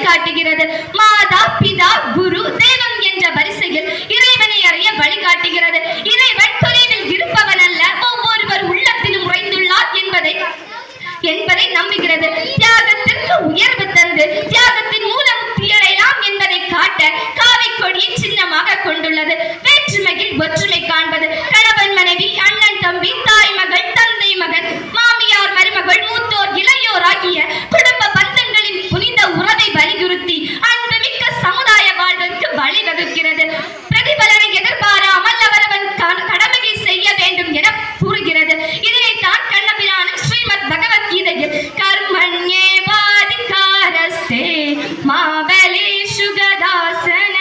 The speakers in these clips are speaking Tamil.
வழிகாட்டுகிறது. மாதா பிதா குரு தெய்வம் என்ற வரிசையில் இறைவனை அறிய வழிகாட்டுகிறது. இறைவன் தொலைவில் இருப்பவன் அல்ல, ஒவ்வொருவர் உள்ளத்திலும் உறைந்துள்ளார் என்பதை நம்புகிறது. தியாகத்திற்கு உயர்வு தந்து தியாகத்தின் மூலம் முக்தியடையலாம் என்பதை காட்ட காவி கொடியை சின்னமாக கொண்டுள்ளது. வேற்றுமையில் ஒற்றுமை காண்பது. கணவன் மனைவி, அண்ணன் தம்பி, தாய் மகள், தந்தை மகன், மாமியார் மருமகள், மூத்தோர் இளையோர் ஆகிய குடும்ப பந்தங்களின் புனித உறவை வலியுறுத்தி அன்புமிக்க சமுதாய வாழ்விற்கு வழிவகுக்கிறது. பிரதிபலனை எதிர்பாராமல் அவரவன் கடமையை செய்ய வேண்டும் என கூறுகிறது. இதனைத்தான் கண்ணபிரானும் ஸ்ரீமத் பகவத்கீதையில் கர்மண்யேவாதிகாரஸ்தே மா பலேஷு கதாசன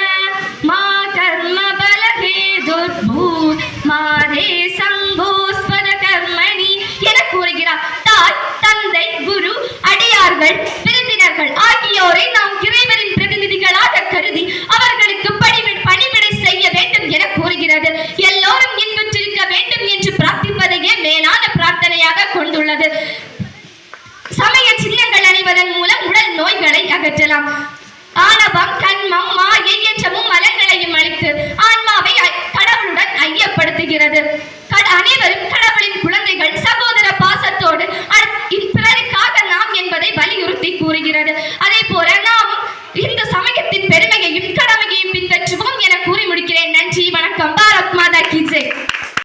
மா கர்ம பலஹேதுர்பூத் மா தே சங்கோஸ்வத கர்மணி என கூறுகிறார். தாய், தந்தை, குரு, அடியார்கள், விருந்தினர்கள் ஆகியோரை நாம் இறைவரின் பிரதிநிதிகளாக கருதி அவர்களுக்கு பணிவிடை செய்ய வேண்டும் என கூறுகிறது. எல்லோரும் இன்புற்றிருக்க வேண்டும் என்று பிரார்த்திப்பதையே மேலான பிரார்த்தனையாக கொண்டுள்ளது. சமய சின்னங்கள் அணிவதன் மூலம் உடல் நோய்களை அகற்றலாம். ஆணவம், கண்மம், மாயை என்ற மும்மலங்களையும் அழித்து ஆன்மாவை கடவுளுடன் ஐயப்படுத்துகிறது.